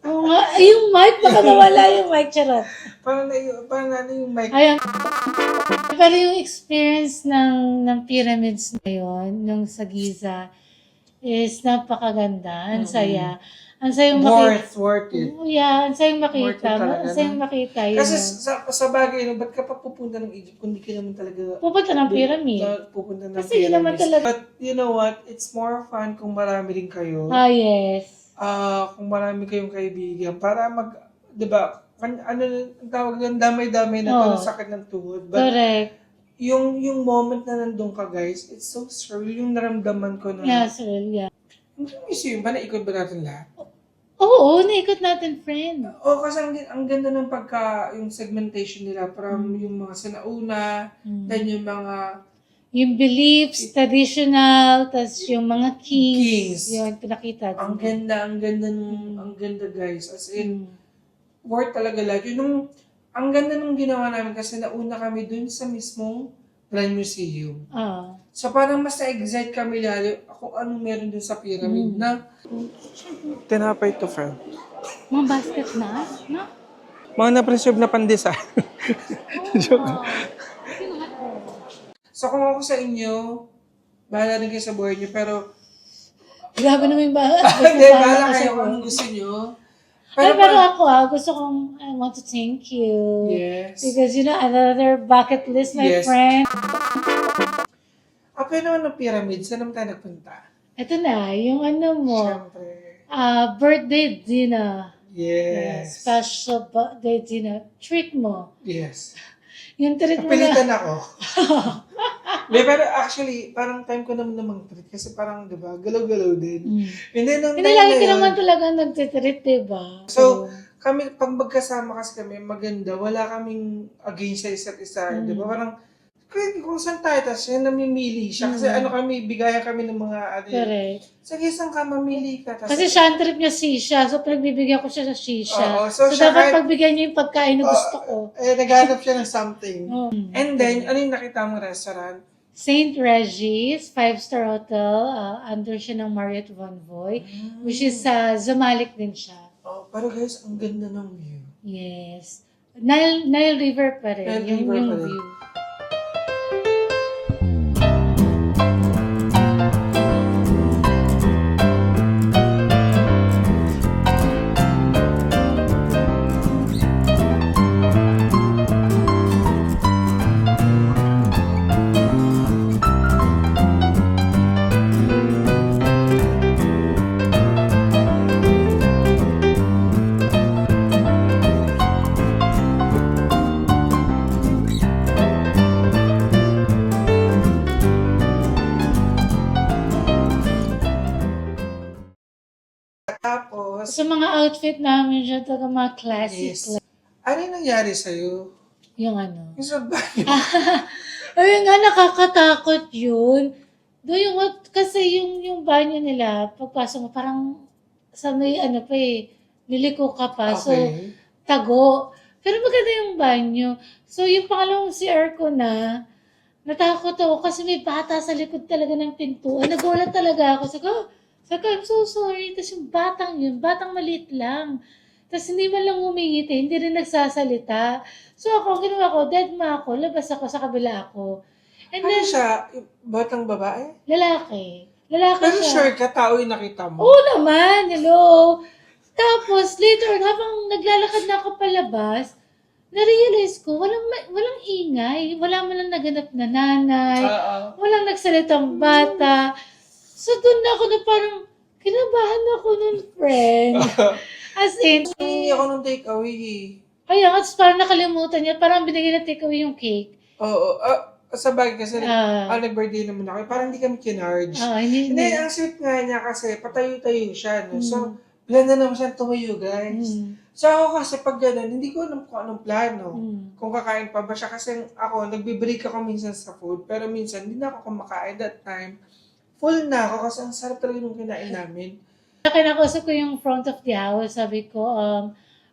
Oo nga, ay, yung mic, baka mawala yung mic, charot. parang ano yung mic. Ayun. Pero yung experience ng pyramids na yun, nung sa Giza, is napakaganda. Ang saya. Ang sayang makita. Worth it. Yeah, ang sayang Worth it makita. talaga, Ang sayang makita yun. Kasi sa bagay, ba't ka pa pupunta ng Egypt kung di ka naman talaga pupunta ng pyramid. pupunta ng Kasi yun naman pyramids. talaga. But you know what? It's more fun kung marami rin kayo. Yes. Kung marami kayong kaibigan. Para di ba, ang tawag doon, damay-damay na to, sakit ng tuhod. But Correct. yung moment na nandun ka, guys, it's so surreal. Yung naramdaman ko na, Yeah, sir. Yeah. Museum ba? Naikot ba natin lahat? Oo, naikot natin, friend. Kasi ang ganda ng yung segmentation nila from yung mga sinauna, then yung mga Yung beliefs, traditional, tas yung mga kings. Kings. Yun, pinakita. ang ganda guys. As in, worth talaga lahat. Ang ganda nung ginawa namin kasi nauna kami dun sa mismong Grand Museum. So parang mas na-excite kami lalo kung anong meron dun sa pyramid na tinapay to, friend. Mga basket na, no? Mga na-preserve na pandesal. So kung ako sa inyo, bahala rin kayo sa buhay niyo, pero Grabe naman yung hindi, bahala kayo kung anong gusto niyo. Pero ako, gusto kong, I want to thank you. Yes. Because, another bucket list, my Yes. friend. Pero naman ng pyramid, saan naman tayo nagpunta? Ito na, yung mo, Siyempre. birthday dinner. Yes. Special birthday dinner. Treat mo. Yes. Yung treat mo na. Napilitan ako. Pero actually, parang time ko naman namang treat kasi parang, di ba, galaw-galaw din. And then, nung Hindi time lagi na ka yun, naman talaga nagtitreat, diba? so, kami, pag magkasama kasi kami, maganda, wala kaming against sa isa't isa. Di ba? Parang, kung saan tayo, tapos yan namimili siya. Kasi ano kami, bigayan kami ng mga, Correct. sige, saan ka, mamili ka. Tas, Kasi siya, ang trip niya shisha. So, pinagbibigyan ko siya sa shisha. Oo, so so siya dapat kahit- pagbigyan niya yung pagkain na gusto ko. naghanap siya ng something. Oh. And then, ano yung nakita mong restaurant? St. Regis, 5-star hotel. Under siya ng Marriott Bonvoy. Which is sa Zamalek din siya. Oh, pero guys, ang ganda ng view. Yes. Nile River pa rin. Nile yung River pa rin. view. Tapos, Sa mga outfit namin siya, talaga mga classic. yes. Ano yung nangyari sa'yo? Yung ano. Yung sa banyo. Ayun nga, nakakatakot yun. Kasi yung banyo nila, pagpasok mo, parang sa may ano pa liliko ka pa. So, Okay. tago. Pero maganda yung banyo. So, yung pangalawang CR ko na, natakot ako kasi may bata sa likod talaga ng pintuan. Nagulat talaga ako. Sabi ko, I'm so sorry. Tapos yung batang maliit lang. Tapos hindi man lang humingiti, hindi rin nagsasalita. So ako, ginawa ko, deadma ako, labas ako, sa kabila ako. And Ano then, siya? Batang babae? lalaki. Lalaki Pero siya. sure ka, tao yung nakita mo? Oo naman, hello. Tapos later, habang naglalakad na ako palabas, na-realize ko, walang ingay. Wala man lang naganap na nanay. Oo. Walang nagsalitang bata. So doon na ako na parang, kinabahan ako nun, friend. As in, Hindi ako nung take away. kaya nga, tapos parang nakalimutan niya, parang binigyan na takeaway yung cake. Oo. Sa bagay kasi, Ah. nag-birthday naman ako. Parang hindi kami kinarge. Hindi. Hindi, ang sweet nga niya kasi patayo-tayo siya. No? So, bigla na naman siya tumayo, guys. So, ako kasi pag ganun, hindi ko alam kung anong plano. Kung kakain pa ba siya. Kasi ako, nagbe-break ako minsan sa food. Pero minsan, hindi na ako kumakain that time. Full na ako kasi ang sarap talaga nung kinain namin. Kinakausap ko yung front of the house. Sabi ko,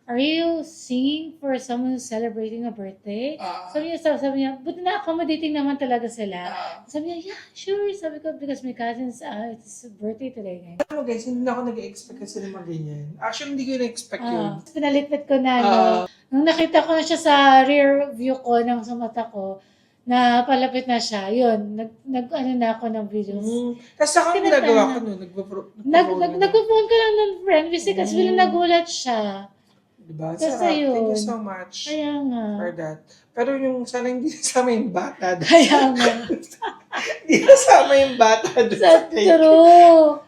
are you singing for someone who's celebrating a birthday? Sabi niya, buti na accommodating naman talaga sila. Sabi niya, yeah, sure. Sabi ko, because my cousin's, it's birthday today. Ano guys, hindi na ako nag-expect kasi na ganyan. Actually, hindi ko na-expect yun. Pinalitpit ko na, nung nakita ko na siya sa rear view ko, ng sa mata ko, na palapit na siya, yun, nag-ano na ako ng videos. Tapos ako ang ginagawa ko nun, Nagpo-phone ko lang ng friend kasi bilang nagulat siya. Diba? Kasi Sarap. yun. Thank you so much Kaya nga. for that. Pero yung sana hindi nasama yung bata. Kaya nga. Hindi nasama yung bata. Sa true.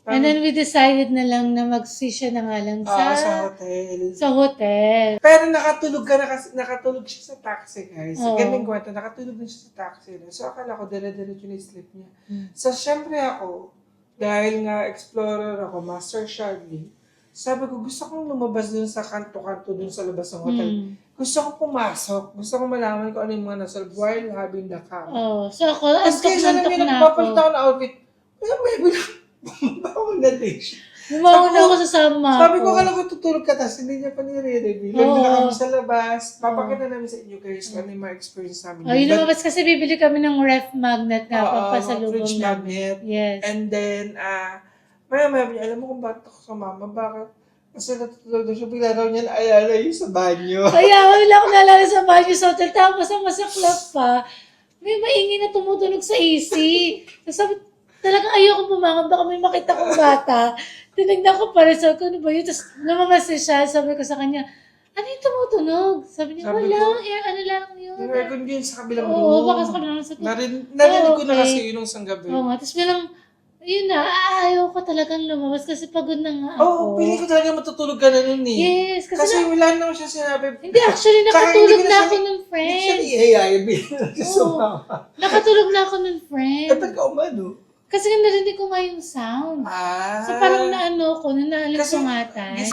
And then we decided na lang na mag-sisya na nga lang Sa hotel. sa hotel. Pero nakatulog siya sa taxi, guys. Oo. Gandang kwento, nakatulog na siya sa taxi. So, akala ko, dala-diretso na yung sleep niya. So, syempre ako, dahil nga explorer ako, master Shaggy, sabi ko, gusto kong lumabas dun sa kanto-kanto dun sa labas ng hotel. Gusto kong pumasok. Gusto kong malaman kung ano yung mga nasa while having the camp. So ako, Tapos antok kaya na sana antok may na nagpapalit ako. ako ng outfit. May bilang, bumaba na din siya. Bumangon ako sa sama Sabi ko, kala ko tutulog ka, tapos hindi niya pa nire-reveal. Oo. Nandun na kami sa labas. Papakita namin sa inyo guys kung ano yung mga experience namin. Yun lumabas kasi bibili kami ng ref magnet na mga papasalubong fridge namin. magnet. Yes. And then, maya-maya, alam mo kung bakit ako sa mama, bakit? Kasi natutulog daw siya, bigla raw niya naalala yung sa banyo. Kaya wala akong naalala sa banyo sa hotel. Tapos ang masaklap pa, may maingay na tumutunog sa AC. So sabi, talagang ayoko bumangon, baka may makita kong bata. Tinignan ko pa rin, sabi ko, ano ba yun? Tapos lumabas siya, sabi ko sa kanya, ano yung tumutunog? Sabi niya, Sabi wala, ko, ano lang yun. Yung aircon yun sa kabilang Oo, room. baka sa kabilang room. Narinig ko na Okay. kasi yun nung isang gabi. Oo nga, tapos bilang, Yun na, ayaw ko talagang lumabas kasi pagod na nga ako. Pili ko talaga matutulog ka na nun eh. Yes, Kasi wala naman siya sinabi. hindi, actually, Tsaka nakatulog hindi ko na na ako siya- nun, Hindi friend. siya i-AI, bigyan lang siya Oo. sumama. Nakatulog na ako nun, friend. Ba't ka umano? Kasi narinig ko nga yung sound. So parang naano ko, naalis Kasi- ko nga tayo.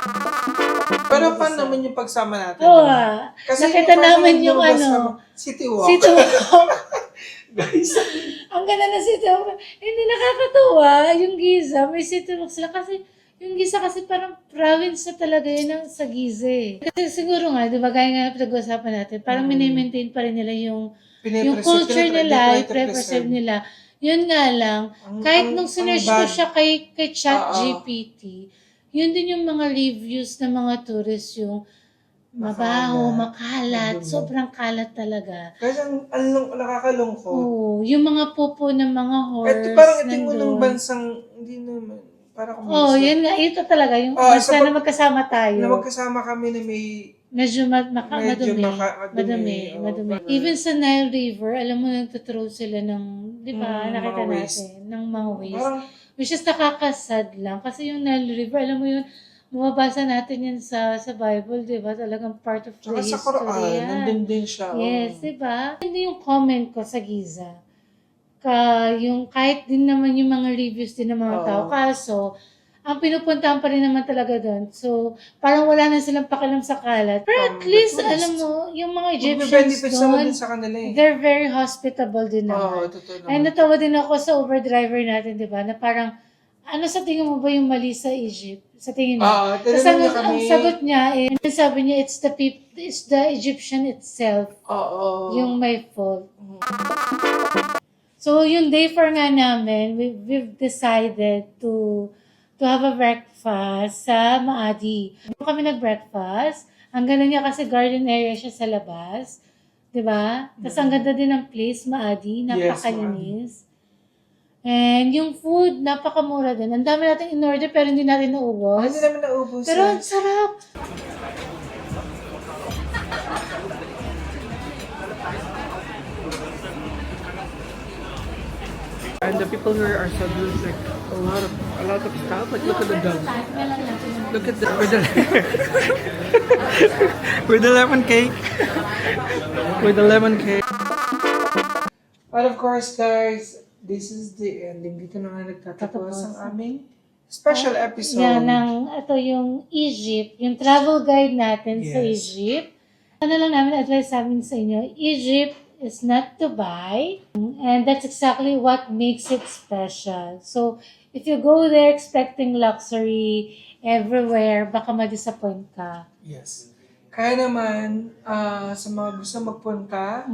Pero paano naman yung pagsama natin? Oo, Kasi nakita yung namin first yung lumabas ano, naman, City Walk. City Walk. Guys, Ang ganda na City Walk. Hindi nakakatuwa. Yung Giza, may City Walk sila. Kasi yung Giza kasi parang province na talaga yun sa Giza eh. Kasi siguro nga, di ba, gaya nga pinag-usapan natin, parang mini-maintain pa rin nila yung culture nila, i-preserve nila. Yun nga lang, kahit nung sinerge ko siya kay ChatGPT, yun din yung mga reviews ng mga tourists, yung mabaho, makalat, madumi. sobrang kalat talaga. Kasi ang nakakalungkot. Oo, yung mga pupo ng mga horse. Ito parang ito yung nandun. unang bansang, hindi naman, parang Yun nga, ito talaga, yung Oh, basta sa na magkasama tayo. na magkasama kami na may Medyo medyo madumi. madumi. Madumi. Oh, Even sa Nile River, alam mo, nagtutroll sila ng, di ba, nakita mga waste. natin, ng mga waste. parang Which is nakakasad lang. Kasi yung Nile River, alam mo yun, mababasa natin yan sa Bible, di ba? Talagang part of the tsaka sa history Quran, yan. nandun din siya. Yes, di ba? Hindi yung comment ko sa Giza. Yung kahit din naman yung mga reviews din ng mga Oo. tao. Kaso, ang pinupuntahan pa rin naman talaga doon. So, parang wala na silang pakialam sa kalat. Pero at least, tourist. alam mo, yung mga Egyptians Mag-benefits naman doon, din sa kanila eh. they're very hospitable din Oo, naman. totoo Ay, naman. natawa din ako sa Uber driver natin, di ba? Na parang, ano sa tingin mo ba yung mali sa Egypt? Sa tingin mo? Oo, Tapos tinanong niya ang kami. sagot niya, sabi niya, it's the Egyptian itself Oo. yung may fault. So, yung day 4 nga namin, we've decided to have a breakfast sa Maadi. Kami nag-breakfast. Ang ganda niya kasi garden area siya sa labas. Diba? Tapos ang ganda din ng place, Maadi. Napakalinis. And yung food, napakamura din. Ang dami natin in-order pero hindi natin naubos. Hindi namin naubos. Pero ang sarap. And the people here are so good, like a lot of stuff. Like look at the dog. Look at the with the lemon cake. With the lemon cake. But of course, guys, this is the ending. Dito na nga nagtatapos ang aming special episode. Ito yung Egypt, yung travel guide natin sa Yes. Egypt. Ano lang namin advice namin sa inyo, Egypt is not to buy, and that's exactly what makes it special. So, if you go there expecting luxury everywhere, baka ma-disappoint ka. Yes. Kaya naman, sa mga gusto magpunta,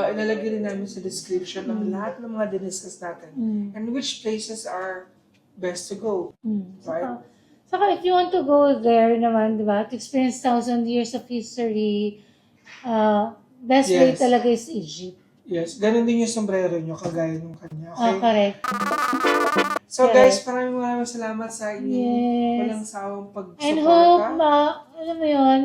ilalagay rin namin sa description ng lahat ng mga diniscuss natin. And which places are best to go. Right? Saka if you want to go there naman, di ba, to experience 1,000 years of history, best way Yes. talaga is Egypt. Yes. Ganun din yung sombrero nyo, kagaya ng kanya. Okay? Correct. So guys, maraming salamat sa inyong Yes. walang sawang And hope, pagsuporta. alam mo yun,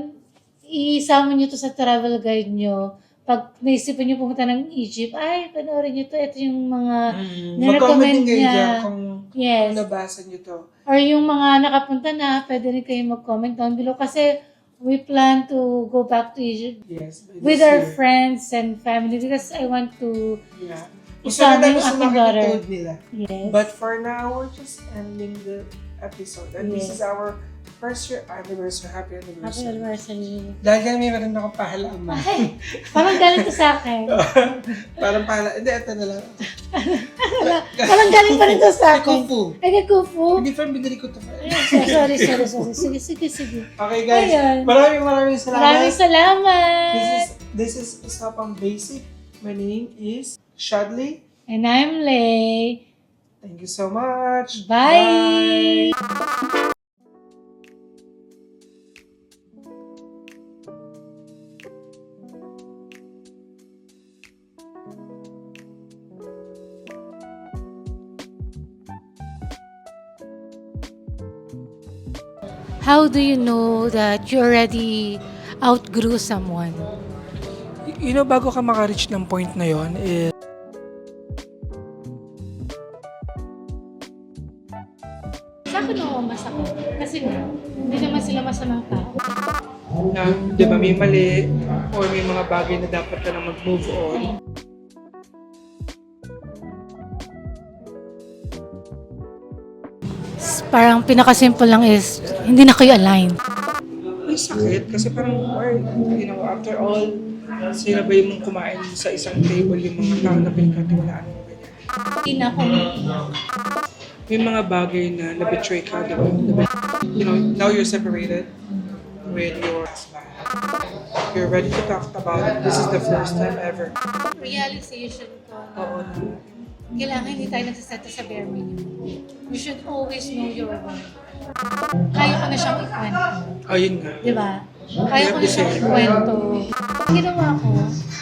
isama nyo to sa travel guide nyo. Pag naisipan nyo pumunta ng Egypt, ay, panoorin nyo to. Ito yung mga Mag-comment nirecommend din kayo niya. dyan kung Yes. nabasa nyo to. Or yung mga nakapunta na, pwede rin kayo mag-comment down below. Kasi we plan to go back to Egypt Yes. by with this our year. friends and family because I want to, Yeah. Isama yung gusto aking daughter. makikituod nila. yes. But for now, we're just ending the episode. And this Yes. is our first year anniversary. Happy Happy anniversary. anniversary. Dahil kami meron akong pahalama. Ay, parang galing to sa akin. Parang pahala. Hindi, ito na lang. Parang galing pa rin to sa Kung akin. fu. Ay, kufu. Hindi pa binili ko to. Sorry. Sige. Okay guys, Ayun. maraming salamat. Maraming salamat. This is Usapang Basic. My name is Shadley. And I'm Lay. Thank you so much. Bye. How do you know that you already outgrew someone? You know, bago ka maka-reach ng point na yon, naiinis ako. Kasi nga, hindi naman sila masamang tao. Na, di ba, may mali or may mga bagay na dapat ka na mag-move on. Parang pinakasimple lang is, hindi na kayo align. May sakit kasi parang, after all, sila ba yung kumain sa isang table yung mga tao na pinagkatiwalaan mo ganyan? Hindi na ako May mga bagay na na-betray ka, di ba? Now you're separated with your husband. You're ready to talk about it. This is the first time ever. realization ko na Oo. kailangan hindi tayo nagsaseta sa bare minimum. You should always know your worth. Kaya ko na siyang ikwento. Ayun nga. Di ba? Kaya ko na siyang ikwento. Ang ginawa ko,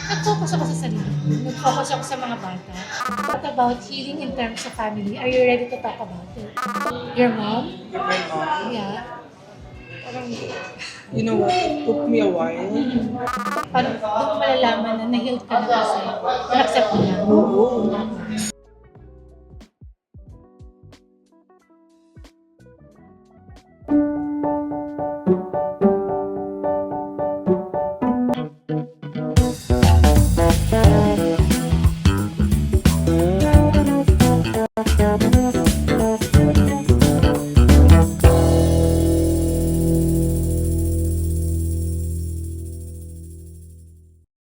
nag-focus ako sa sarili. Nag-focus ako sa mga bata. What about healing in terms of family? Are you ready to talk about it? Your mom? My mom, Yeah. parang, you know what, it took me a while. Parang doon mo malalaman na na-healed ka na kasi. Na-accept mo na. Oo.